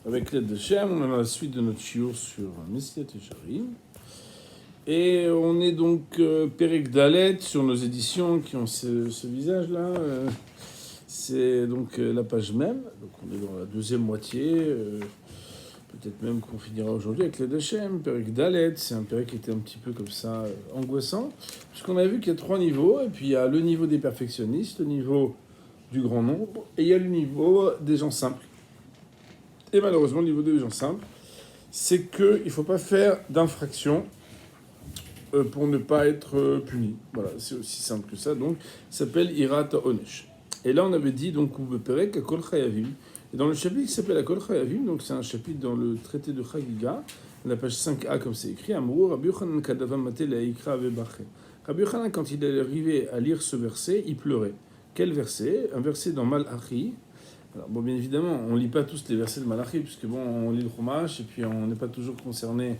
Avec l'aide de Shem, on est à la suite de notre shiur sur Messilat Yesharim. Et on est donc Perek Dalet sur nos éditions qui ont ce visage-là. C'est donc la page même. Donc on est dans la deuxième moitié. Peut-être même qu'on finira aujourd'hui avec l'aide de Shem. Perek Dalet, c'est un Perek qui était un petit peu comme ça angoissant. Puisqu'on a vu qu'il y a 3 niveaux. Et puis il y a le niveau des perfectionnistes, le niveau du grand nombre. Et il y a le niveau des gens simples. Et malheureusement, le niveau des gens simples, c'est qu'il ne faut pas faire d'infraction pour ne pas être puni. Voilà, c'est aussi simple que ça. Donc, ça s'appelle Irat Onesh. Et là, on avait dit, donc, Perek Akol Chayavim. Et dans le chapitre qui s'appelle Akol Chayavim, donc c'est un chapitre dans le traité de Chagiga, la page 5a, comme c'est écrit, Amrou, Rabbi Yochanan Kadavam Mate Laïkra Vebaché. Rabbi Yochanan, quand il est arrivé à lire ce verset, il pleurait. Quel verset? Un verset dans Malachi. Alors, bon, bien évidemment, on ne lit pas tous les versets de Malachi, puisque bon, on lit le Chumash, et puis on n'est pas toujours concerné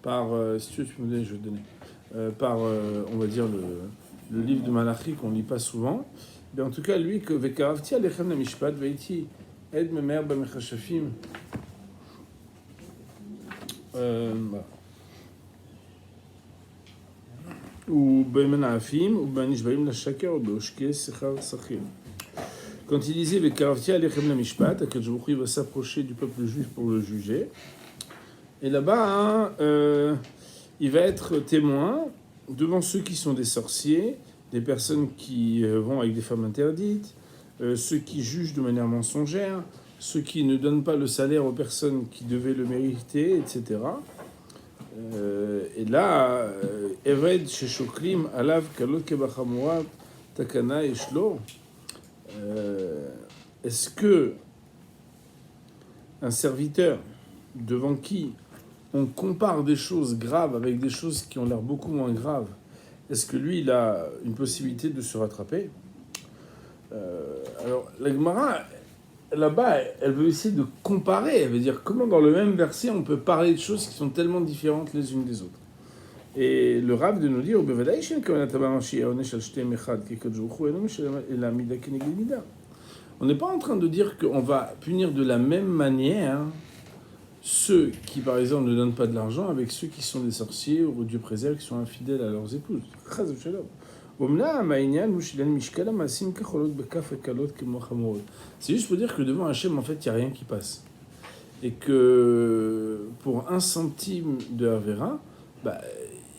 par, si tu veux, tu peux me donner, je vais te donner, par, on va dire, le livre de Malachi qu'on ne lit pas souvent. Mais en tout cas, lui, que Vekaravti Alechem la Mishpat, Veiti, Ed Memer Bamechashafim, ou Bemenafim, ou Banishbaim la Shaker, ou Beoshke Sechar Sachim. Quand il disait Vekaravtia Alechem la Mishpat, Akadosh Baruch Hu va s'approcher du peuple juif pour le juger. Et là-bas, il va être témoin devant ceux qui sont des sorciers, des personnes qui vont avec des femmes interdites, ceux qui jugent de manière mensongère, ceux qui ne donnent pas le salaire aux personnes qui devaient le mériter, etc. Et là, Eved Sheshokrim Alav Kalot Kebachamurat Takana Eshlo. Est-ce que un serviteur devant qui on compare des choses graves avec des choses qui ont l'air beaucoup moins graves, est-ce que lui, il a une possibilité de se rattraper? Alors, la Gemara, là-bas, elle veut essayer de comparer. Elle veut dire comment dans le même verset, on peut parler de choses qui sont tellement différentes les unes des autres. Et le Rav de nous dire, on n'est pas en train de dire qu'on va punir de la même manière ceux qui, par exemple, ne donnent pas de l'argent avec ceux qui sont des sorciers ou Dieu préserve, qui sont infidèles à leurs épouses. C'est juste pour dire que devant Hachem, en fait, il n'y a rien qui passe. Et que pour 1 centime de Havera,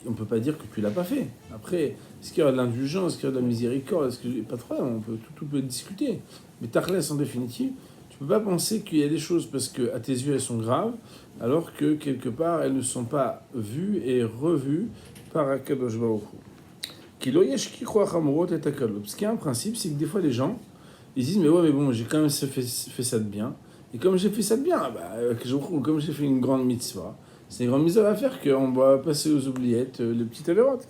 on ne peut pas dire que tu ne l'as pas fait. Après, est-ce qu'il y a de l'indulgence, est-ce qu'il y a de la miséricorde, est-ce que pas de problème, tout peut discuter. Mais Tachlès, en définitive, tu ne peux pas penser qu'il y a des choses parce qu'à tes yeux, elles sont graves, alors que quelque part, elles ne sont pas vues et revues par Akadosh Baruch Hu. Ce qui est un principe, c'est que des fois, les gens, ils disent, mais bon, j'ai quand même fait ça de bien. Et comme j'ai fait ça de bien, comme j'ai fait une grande mitzvah, c'est une grande mitzvah à faire qu'on va passer aux oubliettes, les petites avérotes.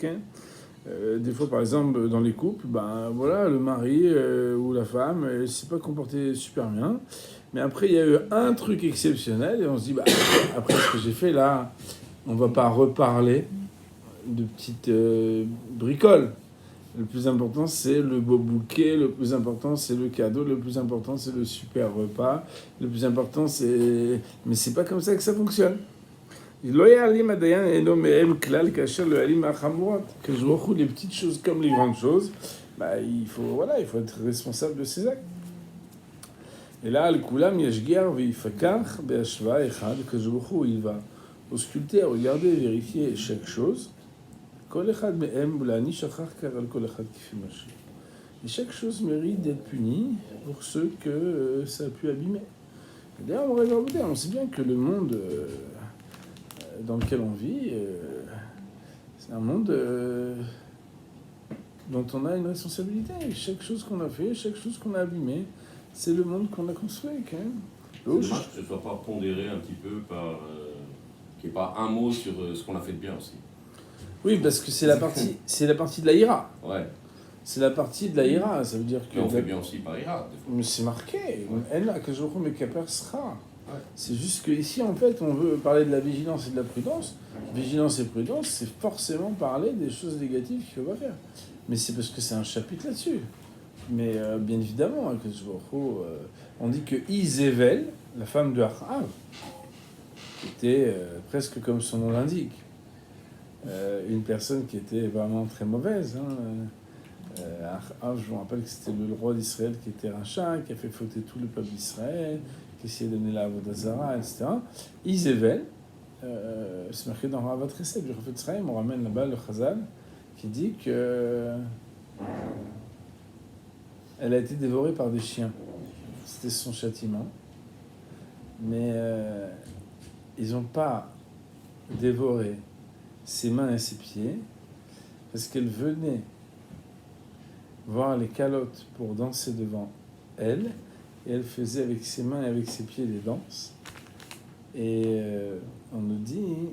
Des fois, par exemple, dans les couples, le mari ou la femme ne s'est pas comporté super bien. Mais après, il y a eu un truc exceptionnel et on se dit, après ce que j'ai fait là, on ne va pas reparler de petites bricoles. Le plus important, c'est le beau bouquet. Le plus important, c'est le cadeau. Le plus important, c'est le super repas. Le plus important, c'est... Mais c'est pas comme ça que ça fonctionne. Que je vois les petites choses comme les grandes choses, il faut être responsable de ses actes. Et là, le Koulam Yashgiar Veifakar Beashva Echad, que je vois il va ausculter, regarder, vérifier chaque chose. Et chaque chose mérite d'être punie pour ceux que ça a pu abîmer. Et d'ailleurs, on sait bien que le monde dans lequel on vit, c'est un monde dont on a une responsabilité. Chaque chose qu'on a fait, chaque chose qu'on a abîmée, c'est le monde qu'on a construit quand même. C'est dommage que ce ne soit pas pondéré un petit peu par... qu'il n'y ait pas un mot sur ce qu'on a fait de bien aussi. Oui, parce que c'est la partie de la ira. Ouais. C'est la partie de la ira, ça veut dire que... Mais on fait bien aussi par ira. Mais c'est marqué. Elle là, que je mais Kaper sera. C'est juste qu'ici, en fait, on veut parler de la vigilance et de la prudence. Vigilance et prudence, c'est forcément parler des choses négatives qu'il ne faut pas faire. Mais c'est parce que c'est un chapitre là-dessus. Mais bien évidemment, on dit que Isével, la femme de Achav, qui était presque comme son nom l'indique, une personne qui était vraiment très mauvaise. Achav, je vous rappelle que c'était le roi d'Israël qui était rachat, qui a fait fauter tout le peuple d'Israël, qui essayait de donner la Avodah Zarah, etc. Izével, c'est marqué dans Ravat Chesed, du Rafet Israël, on ramène là-bas le Chazal, qui dit que elle a été dévorée par des chiens. C'était son châtiment. Mais ils n'ont pas dévoré ses mains et ses pieds parce qu'elle venait voir les calottes pour danser devant elle et elle faisait avec ses mains et avec ses pieds des danses. Et on nous dit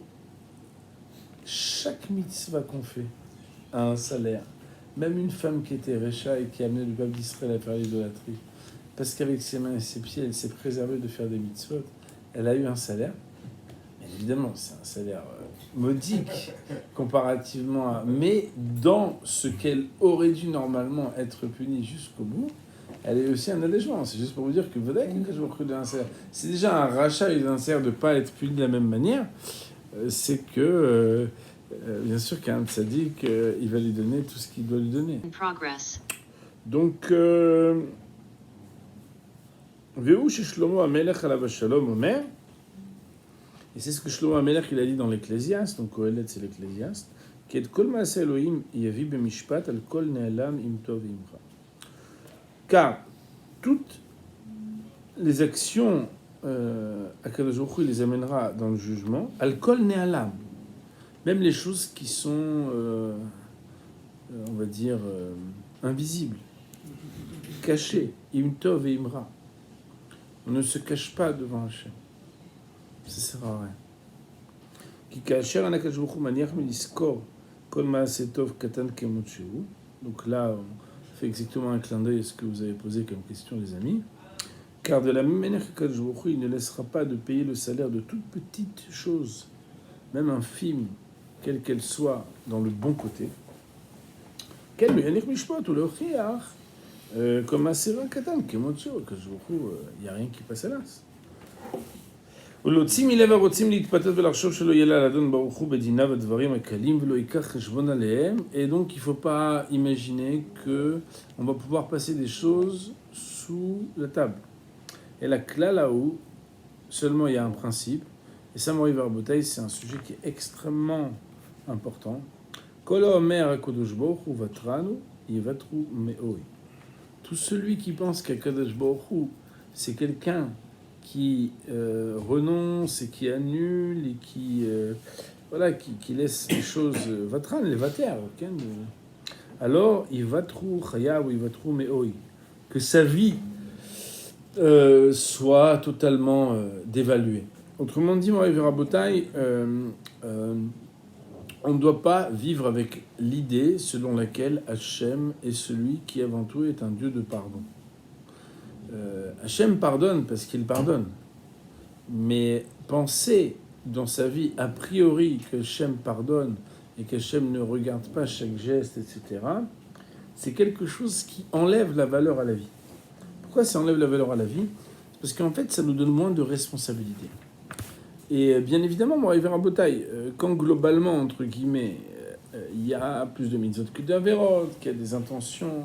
chaque mitzvah qu'on fait a un salaire. Même une femme qui était récha et qui a amené le peuple d'Israël à faire l'idolâtrie, parce qu'avec ses mains et ses pieds, elle s'est préservée de faire des mitzvot, elle a eu un salaire. Mais évidemment, c'est un salaire modique comparativement à... Mais dans ce qu'elle aurait dû normalement être punie jusqu'au bout, elle a eu aussi un allègement. C'est juste pour vous dire que vous avez que je vous recrute un salaire. C'est déjà un rachat et un salaire de ne pas être puni de la même manière. C'est que... bien sûr qu'un tzaddik, il va lui donner tout ce qu'il doit lui donner. Donc, Ve'u Shlomo Amelech alav shalom omer, et c'est ce que Shlomo Amelech il a dit dans l'Ecclésiaste, donc Kohelet c'est l'Ecclésiaste, qu'et kol maaseh Elohim yavi b'mishpat al kol ne'alam im tov imcha. Car toutes les actions, Akadosh Baruch Hu, il les amènera dans le jugement, al kol ne'alam. Même les choses qui sont, on va dire, invisibles, cachées, imtov et imra. On ne se cache pas devant Hachem. Ça sert à rien. Ki kacher anakadosh baruch hu maniach miliskor kol maaseh tov katan kemot shehu. Donc là, on fait exactement un clin d'œil à ce que vous avez posé comme question, les amis. Car de la même manière qu'Akadosh baruch hu, il ne laissera pas de payer le salaire de toute petite chose, même infime, quelle qu'elle soit, dans le bon côté. Quel meyanich mishpat ou leochiach, comme un sévère katan, qui est monté, que je vous il n'y a rien qui passe à l'as. ולהוציא מלב הרוצים להתפתת ולחשוב שלא יהיה לה לדון ברוך הוא בדיניו הדברים הקלים ולא ייקח חשבון עליהם. Et donc il ne faut pas imaginer qu'on va pouvoir passer des choses sous la table. Et la cla là-haut, seulement il y a un principe. Et ça, Mori Verbotaï, c'est un sujet qui est extrêmement important. Kol Omer HaKadosh Baruch Hu Vatranu Yivatru Me'oi. Tout celui qui pense qu'HaKadosh Baruch Hu, c'est quelqu'un qui renonce et qui annule et qui laisse les choses Vatran, les vater, okay, alors Yivatru Chayav ou Yivatru Me'oi. Que sa vie soit totalement dévaluée. Autrement dit, Mori Verbotaï, on ne doit pas vivre avec l'idée selon laquelle Hachem est celui qui avant tout est un Dieu de pardon. Hachem pardonne parce qu'il pardonne. Mais penser dans sa vie a priori que Hachem pardonne et qu'Hachem ne regarde pas chaque geste, etc., c'est quelque chose qui enlève la valeur à la vie. Pourquoi ça enlève la valeur à la vie ? Parce qu'en fait, ça nous donne moins de responsabilité. Et bien évidemment, Mori Verbotaï, quand globalement, entre guillemets, il y a plus de mitzvot que d'averot, qu'il y a des intentions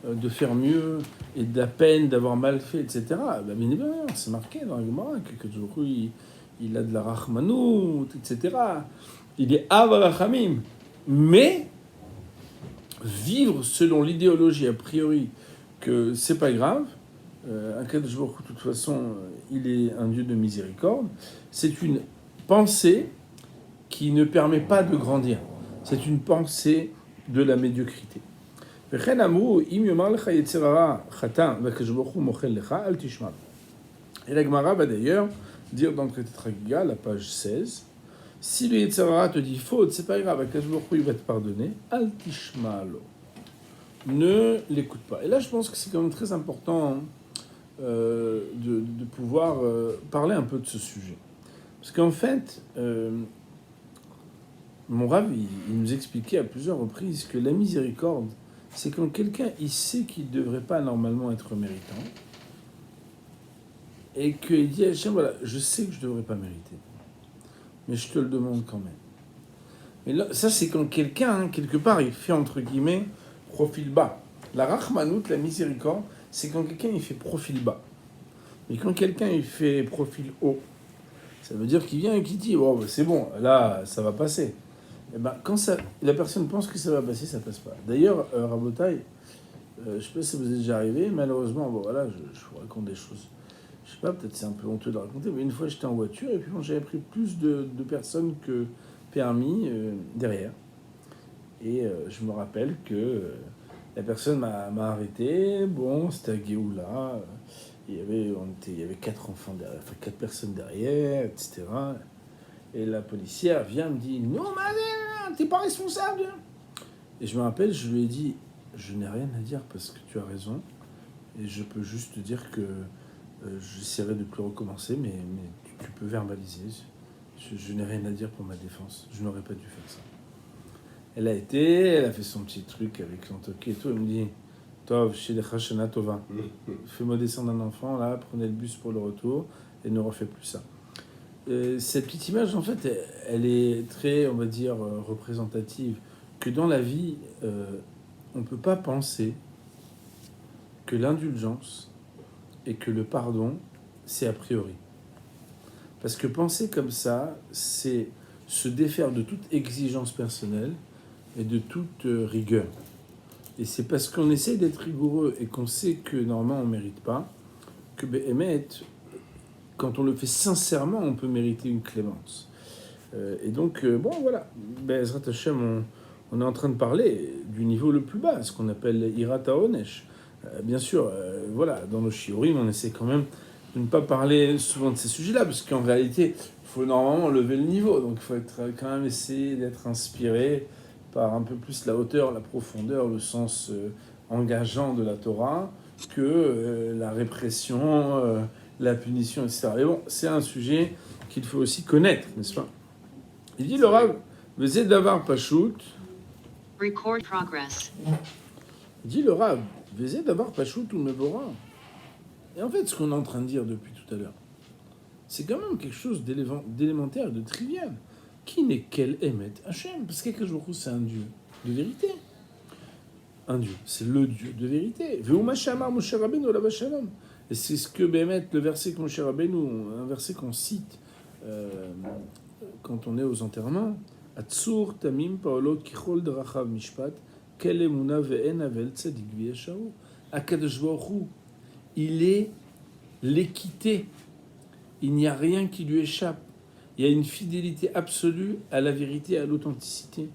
de faire mieux et de la peine d'avoir mal fait, etc., bien évidemment, c'est marqué dans la Gemara que toujours il a de la rachmanout, etc. Il est avarachamim. Mais vivre selon l'idéologie a priori que c'est pas grave, Akadosh Baruch Hu, de toute façon, il est un Dieu de miséricorde. C'est une pensée qui ne permet pas de grandir. C'est une pensée de la médiocrité. Et la Gemara va d'ailleurs dire dans le traité de Chagiga, la page 16, si le Yetzer Hara te dit faute, c'est pas grave, Akadosh Baruch Hu, il va te pardonner, al tishmalo. Ne l'écoute pas. Et là, je pense que c'est quand même très important de pouvoir parler un peu de ce sujet. Parce qu'en fait, mon Rav, il nous expliquait à plusieurs reprises que la miséricorde, c'est quand quelqu'un, il sait qu'il ne devrait pas normalement être méritant, et qu'il dit à Hachem, voilà, je sais que je ne devrais pas mériter, mais je te le demande quand même. Mais là, ça, c'est quand quelqu'un, quelque part, il fait, entre guillemets, profil bas. La rachmanout, la miséricorde, c'est quand quelqu'un, il fait profil bas. Mais quand quelqu'un, il fait profil haut, ça veut dire qu'il vient et qu'il dit, oh, bah, c'est bon, là, ça va passer. Et ben, quand la personne pense que ça va passer, ça passe pas. D'ailleurs, Rabotai, je ne sais pas si vous êtes déjà arrivé, malheureusement, bon, voilà, je vous raconte des choses. Je sais pas, peut-être c'est un peu honteux de raconter, mais une fois j'étais en voiture et puis bon, j'avais pris plus de personnes que permis derrière. Et je me rappelle que la personne m'a arrêté. Bon, c'était à Géoula. Il y avait 4 enfants derrière, enfin 4 personnes derrière, etc. Et la policière vient me dit non, mais t'es pas responsable. Et je me rappelle, je lui ai dit je n'ai rien à dire parce que tu as raison. Et je peux juste te dire que j'essaierai de ne plus recommencer, mais tu peux verbaliser. Je n'ai rien à dire pour ma défense. Je n'aurais pas dû faire ça. Elle a fait son petit truc avec son toquet et tout. Elle me dit Tov, chez les Chashana Tova, fais-moi descendre un enfant, là, prenez le bus pour le retour et ne refais plus ça. Cette petite image, en fait, elle est très, on va dire, représentative. Que dans la vie, on ne peut pas penser que l'indulgence et que le pardon, c'est a priori. Parce que penser comme ça, c'est se défaire de toute exigence personnelle et de toute rigueur. Et c'est parce qu'on essaie d'être rigoureux et qu'on sait que normalement on ne mérite pas, que quand on le fait sincèrement, on peut mériter une clémence. Et donc, bon voilà, Ezrat Hashem, on est en train de parler du niveau le plus bas, ce qu'on appelle Hirat HaOnesh. Bien sûr, voilà, dans nos shiurim, on essaie quand même de ne pas parler souvent de ces sujets-là, parce qu'en réalité, il faut normalement lever le niveau. Donc, il faut quand même essayer d'être inspiré par un peu plus la hauteur, la profondeur, le sens engageant de la Torah, que la répression, la punition, etc. Mais bon, c'est un sujet qu'il faut aussi connaître, n'est-ce pas? Il dit le Rav, Vezé Davar Pachout. Record progress. Il dit le Rav, Vezé Davar Pachout ou Mevora. Et en fait, ce qu'on est en train de dire depuis tout à l'heure, c'est quand même quelque chose d'élémentaire, de trivial. Qui n'est quel Emet Hachem? Parce qu'Akadosh Baruch Hu, c'est un Dieu de vérité. Un Dieu, c'est le Dieu de vérité. Ve'uma shamar Moshe Rabbeinu la Shalom. Et c'est ce que Bémet, le verset que Moshe Rabbeinu, un verset qu'on cite quand on est aux enterrements. Atzur tamim paolo kichol drachav mishpat kel emuna ve'en avel tzadik v'yasharu. Akadosh Baruch Hu, il est l'équité. Il n'y a rien qui lui échappe. Il y a une fidélité absolue à la vérité, à l'authenticité.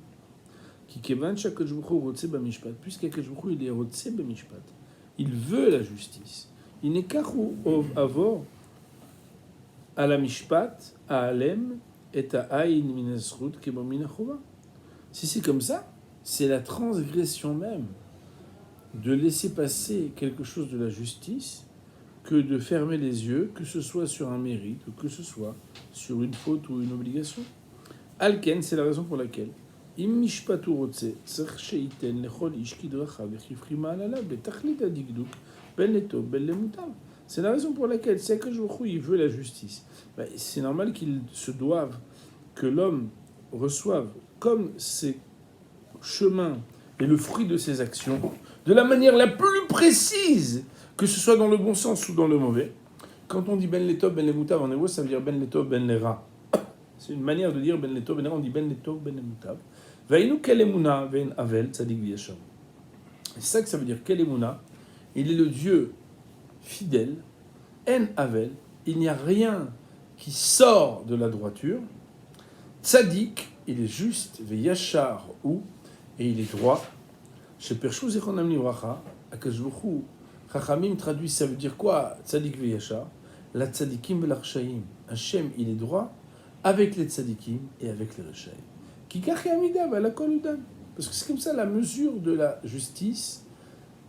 Puisqu'Akadosh Baruch Hu, il est Rotse B'mishpat. Il veut la justice. Il n'est qu'Ahu Ov Avor à la Mishpat, à Alem, et à Aïn Minasrut Kebomina Chova. Si c'est comme ça, c'est la transgression même de laisser passer quelque chose de la justice que de fermer les yeux, que ce soit sur un mérite ou que ce soit sur une faute ou une obligation. Alken, c'est la raison pour laquelle Im mishpatu rotse tzarich sheiten lechol ish kidrachav v'chifri ma'alalav betachlit hadikduk ben letov ben lemutav. C'est la raison pour laquelle, si Akadosh Baruch Hu, il veut la justice, c'est normal qu'il se doive, que l'homme reçoive comme ses chemins et le fruit de ses actions, de la manière la plus précise, que ce soit dans le bon sens ou dans le mauvais. Quand on dit ben letov ben lemutav en hébreu, ça veut dire ben letov ben lera. C'est une manière de dire ben letov ben lera, on dit ben letov ben lemutav. Vaïnou kelemuna ven avel tzadik v'yashav. C'est ça que ça veut dire kelemuna. Il est le Dieu fidèle, en avel, il n'y a rien qui sort de la droiture. Tzadik, il est juste, v'yashar ou, et il est droit. Chez Pershou Zechonam Livracha, Akadosh Baruch Hu, Chachamim traduit, ça veut dire quoi? Tzadik v'yashar, la tzadikim v'l'arshaim. Hachem, il est droit avec les tzadikim et avec les rashaim. Kikach yamida v'alakol udan. Parce que c'est comme ça, la mesure de la justice,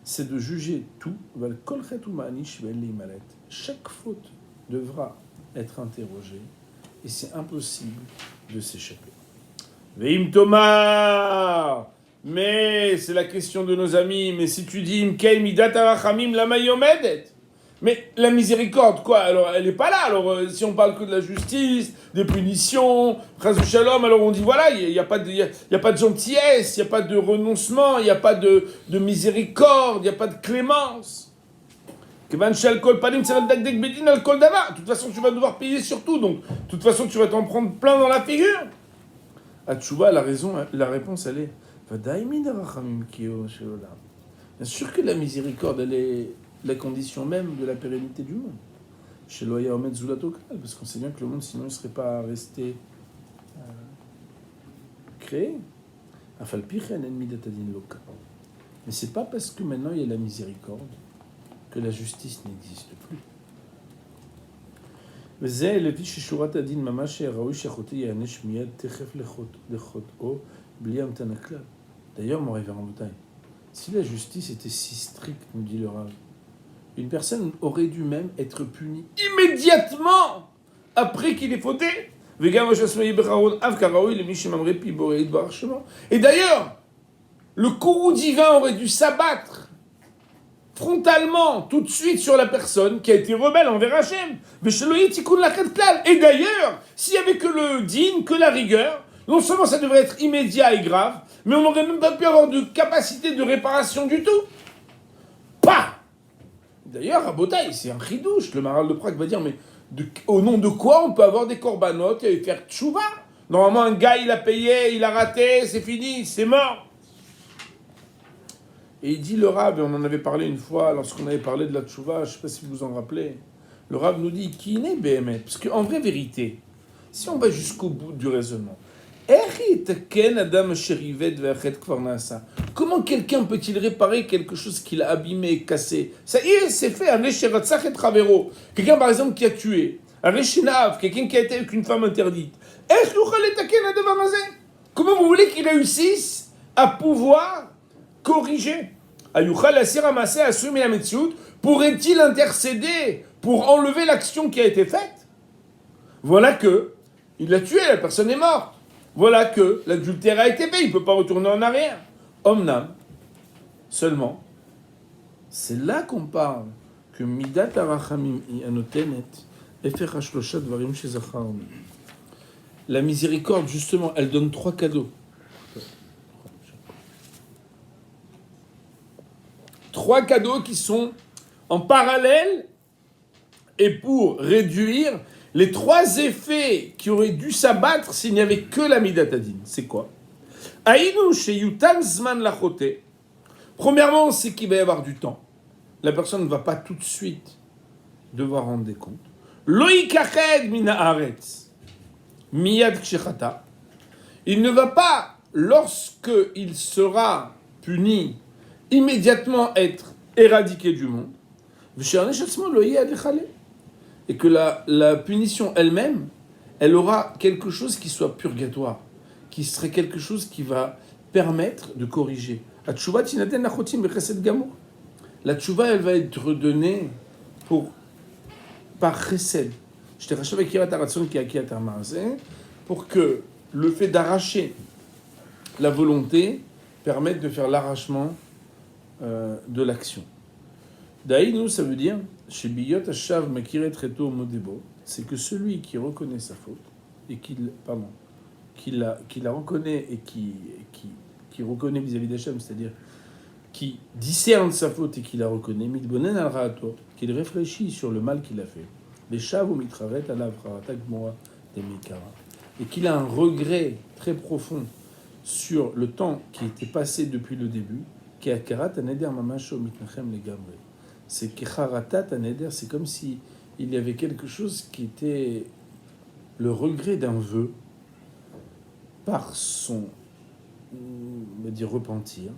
c'est de juger tout. Chaque faute devra être interrogée et c'est impossible de s'échapper. Veim Tomar, mais c'est la question de nos amis. Mais si tu dis Imkei midat arachamim lama yomedet, Mais la miséricorde, quoi? Alors, elle n'est pas là. Alors, si on parle que de la justice, des punitions, Chazou Shalom, alors on dit voilà, il n'y a, pas de gentillesse, il n'y a pas de renoncement, il n'y a pas de miséricorde, il n'y a pas de clémence. De toute façon, tu vas devoir payer sur tout. Donc, de toute façon, tu vas t'en prendre plein dans la figure. À Tchouva, la réponse, elle est bien sûr que la miséricorde, elle est la condition même de la pérennité du monde. Chez Loya Omed Zulatokal, parce qu'on sait bien que le monde, sinon, il ne serait pas resté créé. Afalpichen en midatadin loka. Mais c'est pas parce que maintenant il y a la miséricorde que la justice n'existe plus. וזה לפי ששורת הדין ממש ראוי שהחוטא ייענש מיד תכף לחוטאו בלי המתנה כלל. D'ailleurs, mon révérend Boutaï, si la justice était si stricte, nous dit le Rav, une personne aurait dû même être punie immédiatement après qu'il ait fauté. Et d'ailleurs, le courroux divin aurait dû s'abattre frontalement, tout de suite, sur la personne qui a été rebelle envers Hachem. Et d'ailleurs, s'il n'y avait que le din, que la rigueur, non seulement ça devrait être immédiat et grave, mais on n'aurait même pas pu avoir de capacité de réparation du tout. Pas. D'ailleurs, à Botaï, c'est un chidouche. Le Maharal de Prague va dire, mais au nom de quoi on peut avoir des corbanotes et faire tchouva? Normalement, un gars, il a payé, il a raté, c'est fini, c'est mort. Et il dit le Rab, et on en avait parlé une fois lorsqu'on avait parlé de la tchouva, je ne sais pas si vous vous en rappelez, le Rab nous dit qui n'est Béhémet, parce qu'en vraie vérité, si on va jusqu'au bout du raisonnement, comment quelqu'un peut-il réparer quelque chose qu'il a abîmé, cassé? Ça y est, c'est fait. Quelqu'un par exemple qui a tué, quelqu'un qui a été avec une femme interdite. Comment vous voulez qu'il réussisse à pouvoir corriger? Pourrait-il intercéder pour enlever l'action qui a été faite? Voilà que il l'a tué, la personne est morte. Voilà que l'adultère a été fait, il ne peut pas retourner en arrière. Omnam, seulement, c'est là qu'on parle que Midat Arachamim Anotenet Efer Hashlosha Dvarim Shezacharni. La miséricorde, justement, elle donne 3 cadeaux. 3 cadeaux qui sont en parallèle et pour réduire les 3 effets qui auraient dû s'abattre s'il n'y avait que la Midatadin. C'est quoi? Aïnou sheyutam zman lachote. Premièrement, c'est qu'il va y avoir du temps. La personne ne va pas tout de suite devoir rendre des comptes. Lo yikached min haaretz miyad kshechata. Il ne va pas, lorsqu'il sera puni, immédiatement être éradiqué du monde. Et que la punition elle-même, elle aura quelque chose qui soit purgatoire, qui serait quelque chose qui va permettre de corriger. La tchouva, elle va être donnée par chesed. Pour que le fait d'arracher la volonté permette de faire l'arrachement de l'action. Daïnou, ça veut dire, chez Biyot Hashav Makiret Reto Modebo, c'est que celui qui reconnaît sa faute, et qui la reconnaît et qui reconnaît vis-à-vis d'Hashem, c'est-à-dire qui discerne sa faute et qui la reconnaît, Mitbonen al Ra'ato, qu'il réfléchit sur le mal qu'il a fait, les Shav ou Mitravet alav Ra'atak Moa de Mikara, et qu'il a un regret très profond sur le temps qui était passé depuis le début, qui a Karat Aneder Mamasho Mitnachem Legamre. C'est que Kharatat Aneder, c'est comme si il y avait quelque chose qui était le regret d'un vœu par son, on va dire, repentir.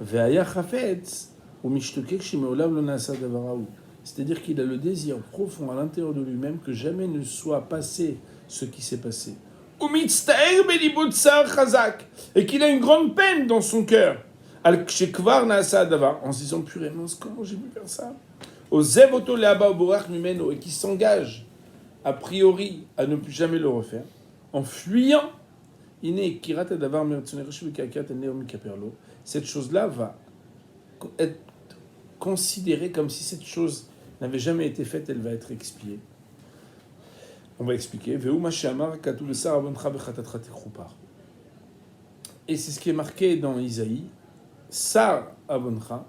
Ve'aya chafetz ou mishtokek shimeolav lo nasa davaraou. C'est-à-dire qu'il a le désir profond à l'intérieur de lui-même que jamais ne soit passé ce qui s'est passé. Ou mitztaer belibot tsar chazak, et qu'il a une grande peine dans son cœur. En se disant purée, comment j'ai pu faire ça? Et qui s'engage a priori à ne plus jamais le refaire, en fuyant. Cette chose-là va être considérée comme si cette chose n'avait jamais été faite, elle va être expiée. On va expliquer. Et c'est ce qui est marqué dans Isaïe. Sar avoncha,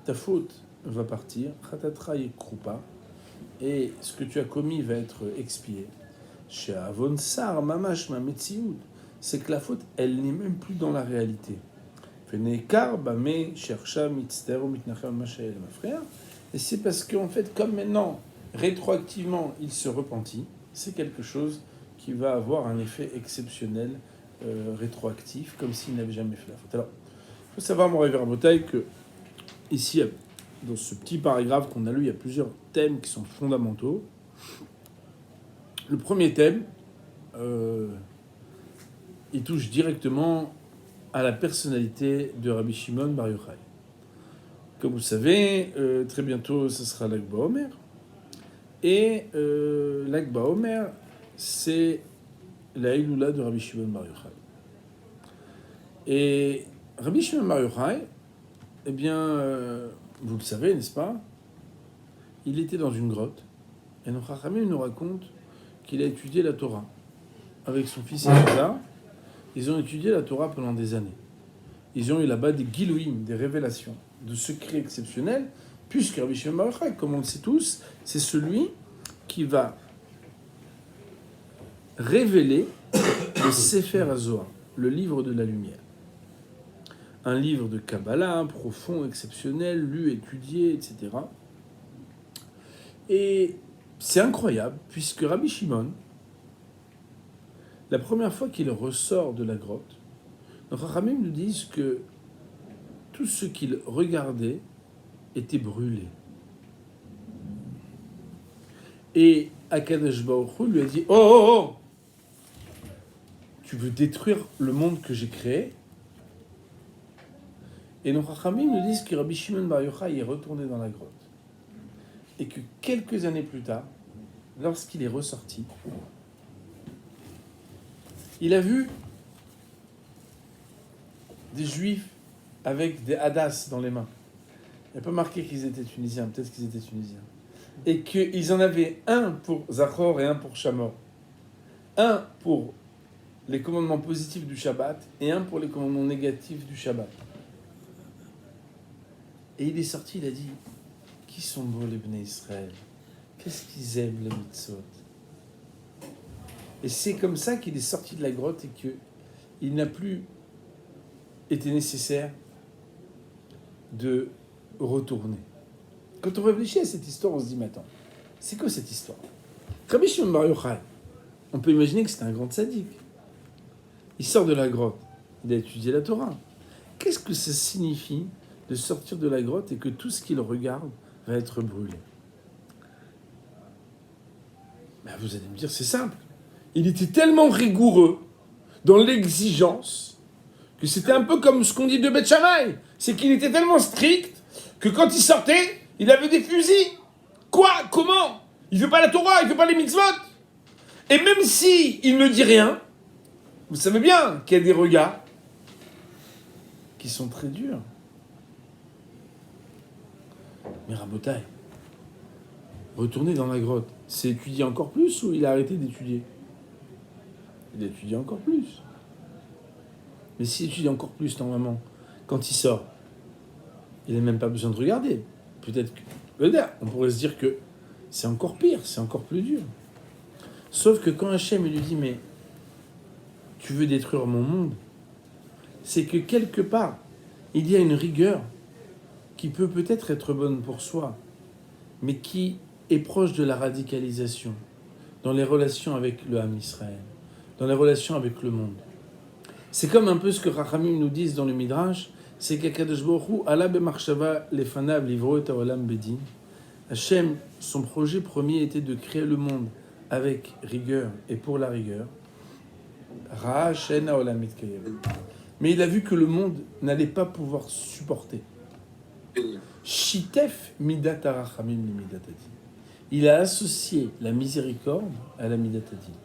ta faute va partir, chatatra yekrupa, et ce que tu as commis va être expié. Chez avon sar mamash ma metziut, c'est que la faute, elle n'est même plus dans la réalité. Fenekar bame chercha mitzter ou mitnachem mashael, ma frère. Et c'est parce qu'en fait, comme maintenant, rétroactivement, il se repentit, c'est quelque chose qui va avoir un effet exceptionnel, rétroactif, comme s'il n'avait jamais fait la faute. Alors, il faut savoir, mon révérend Botaï, que ici, dans ce petit paragraphe qu'on a lu, il y a plusieurs thèmes qui sont fondamentaux. Le premier thème, il touche directement à la personnalité de Rabbi Shimon Bar Yochai. Comme vous savez, très bientôt, ce sera l'Ag BaOmer. Et l'Ag BaOmer, c'est la Hiloula de Rabbi Shimon Bar Yochai. Et Rabbi Shimon Bar Yochai, eh bien, vous le savez, n'est-ce pas? Il était dans une grotte. Et notre Chachamim nous raconte qu'il a étudié la Torah. Avec son fils Elazar, ils ont étudié la Torah pendant des années. Ils ont eu là-bas des gilouim, des révélations, de secrets exceptionnels, puisque Rabbi Shimon Bar Yochai, comme on le sait tous, c'est celui qui va révéler le Sefer HaZohar, le livre de la lumière. Un livre de Kabbalah, profond, exceptionnel, lu, étudié, etc. Et c'est incroyable, puisque Rabbi Shimon, la première fois qu'il ressort de la grotte, nos Chachamim nous disent que tout ce qu'il regardait était brûlé. Et Akadosh Baruch Hu lui a dit « Oh, tu veux détruire le monde que j'ai créé ?» Et nos Chachamim nous disent que Rabbi Shimon Bar Yochai est retourné dans la grotte. Et que quelques années plus tard, lorsqu'il est ressorti, il a vu des Juifs avec des hadas dans les mains. Il n'y a pas marqué qu'ils étaient tunisiens, peut-être qu'ils étaient tunisiens. Et qu'ils en avaient un pour Zachor et un pour Shamor. Un pour les commandements positifs du Shabbat et un pour les commandements négatifs du Shabbat. Et il est sorti, il a dit, qui sont beaux les Bnei Israël? Qu'est-ce qu'ils aiment les mitzvot? Et c'est comme ça qu'il est sorti de la grotte et qu'il n'a plus été nécessaire de retourner. Quand on réfléchit à cette histoire, on se dit, mais attends, c'est quoi cette histoire? Rabbi Shimon Bar Yochai, on peut imaginer que c'est un grand sadique. Il sort de la grotte, il a étudié la Torah. Qu'est-ce que ça signifie de sortir de la grotte et que tout ce qu'il regarde va être brûlé? Ben vous allez me dire, c'est simple. Il était tellement rigoureux dans l'exigence que c'était un peu comme ce qu'on dit de Beth Shammai. C'est qu'il était tellement strict que quand il sortait, il avait des fusils. Quoi? Comment? Il ne fait pas la Torah, il ne fait pas les mitzvot. Et même si il ne dit rien, vous savez bien qu'il y a des regards qui sont très durs. Mais Rabotai, retourner dans la grotte, c'est étudier encore plus ou il a arrêté d'étudier? Il a étudié encore plus. Mais s'il étudie encore plus, normalement, quand il sort, il n'a même pas besoin de regarder. Peut-être que, on pourrait se dire que c'est encore pire, c'est encore plus dur. Sauf que quand Hachem lui dit, mais tu veux détruire mon monde, c'est que quelque part, il y a une rigueur qui peut peut-être être bonne pour soi, mais qui est proche de la radicalisation dans les relations avec le Ham Israël, dans les relations avec le monde. C'est comme un peu ce que Rachamim nous disent dans le Midrash, c'est qu'Akadosh Baruch Hu, ala bemarshava lefanav livro et haolam bedin. Hachem, son projet premier était de créer le monde avec rigueur et pour la rigueur. Ra'a shen haolam mitkayem. Mais il a vu que le monde n'allait pas pouvoir supporter. Shitef midat harachamim li midat hadin. Il a associé la miséricorde à la midat hadin.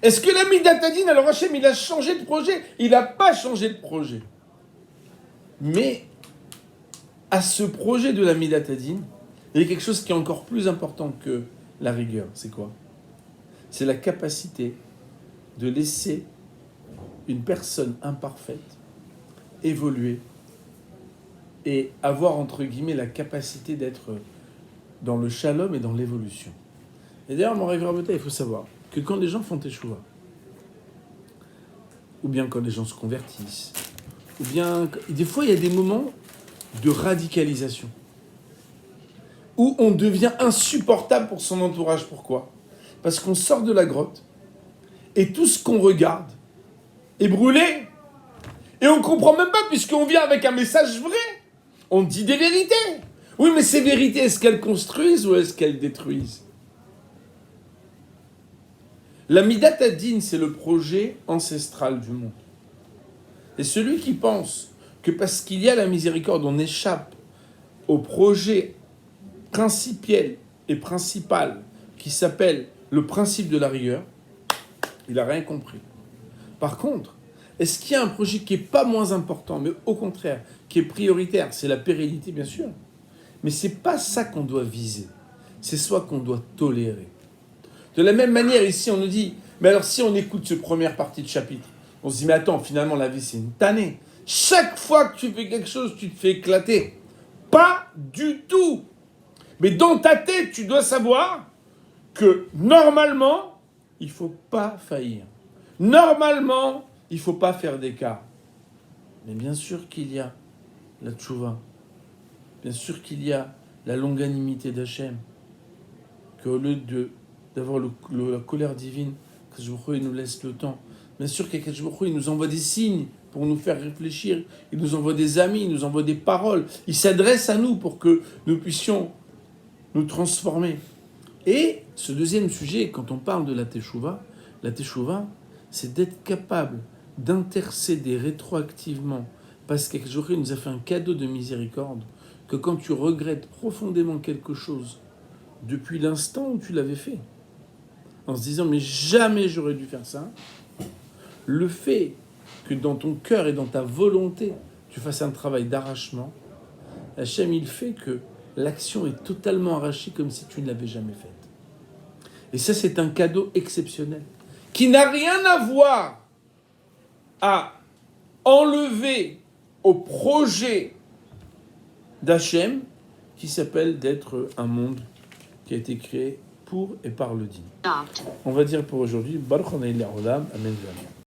Est-ce que la midat hadin, alors Hachem, il a changé de projet? Il n'a pas changé de projet. Mais à ce projet de la midat hadin, Il y a quelque chose qui est encore plus important que la rigueur. C'est quoi? C'est la capacité de laisser une personne imparfaite évoluer et avoir, entre guillemets, la capacité d'être dans le shalom et dans l'évolution. Et d'ailleurs, mon Rav Rabota, il faut savoir que quand les gens font teshuva, ou bien quand les gens se convertissent, ou bien... Des fois, il y a des moments de radicalisation, où on devient insupportable pour son entourage. Pourquoi? Parce qu'on sort de la grotte, et tout ce qu'on regarde est brûlé. Et on ne comprend même pas, puisqu'on vient avec un message vrai. On dit des vérités. Oui, mais ces vérités, est-ce qu'elles construisent ou est-ce qu'elles détruisent? La Midat Hadin, c'est le projet ancestral du monde. Et celui qui pense que parce qu'il y a la miséricorde, on échappe au projet principiel et principal qui s'appelle le principe de la rigueur, il n'a rien compris. Par contre, est-ce qu'il y a un projet qui n'est pas moins important, mais au contraire, qui est prioritaire? C'est la pérennité, bien sûr. Mais ce n'est pas ça qu'on doit viser. C'est soit qu'on doit tolérer. De la même manière, ici, on nous dit, mais alors si on écoute cette première partie de chapitre, on se dit, mais attends, finalement, la vie, c'est une tannée. Chaque fois que tu fais quelque chose, tu te fais éclater. Pas du tout. Mais dans ta tête, tu dois savoir que, normalement, il ne faut pas faillir. Normalement, il ne faut pas faire d'écart. Mais bien sûr qu'il y a la tchouva. Bien sûr qu'il y a la longanimité d'Hachem. Qu'au lieu d'avoir la colère divine, qu'Akadosh Baruch Hu, il nous laisse le temps. Bien sûr qu'Akadosh Baruch Hu, il nous envoie des signes pour nous faire réfléchir. Il nous envoie des amis, il nous envoie des paroles. Il s'adresse à nous pour que nous puissions nous transformer. Et ce deuxième sujet, quand on parle de la teshuva, c'est d'être capable d'intercéder rétroactivement parce qu'Akadosh Baruch Hu nous a fait un cadeau de miséricorde, que quand tu regrettes profondément quelque chose depuis l'instant où tu l'avais fait, en se disant mais jamais j'aurais dû faire ça, le fait que dans ton cœur et dans ta volonté tu fasses un travail d'arrachement, Hachem il fait que l'action est totalement arrachée comme si tu ne l'avais jamais faite. Et ça c'est un cadeau exceptionnel qui n'a rien à voir à enlever au projet d'Hachem qui s'appelle d'être un monde qui a été créé pour et par le dîn. On va dire pour aujourd'hui, Baruch Hanei Le'olam, Amen.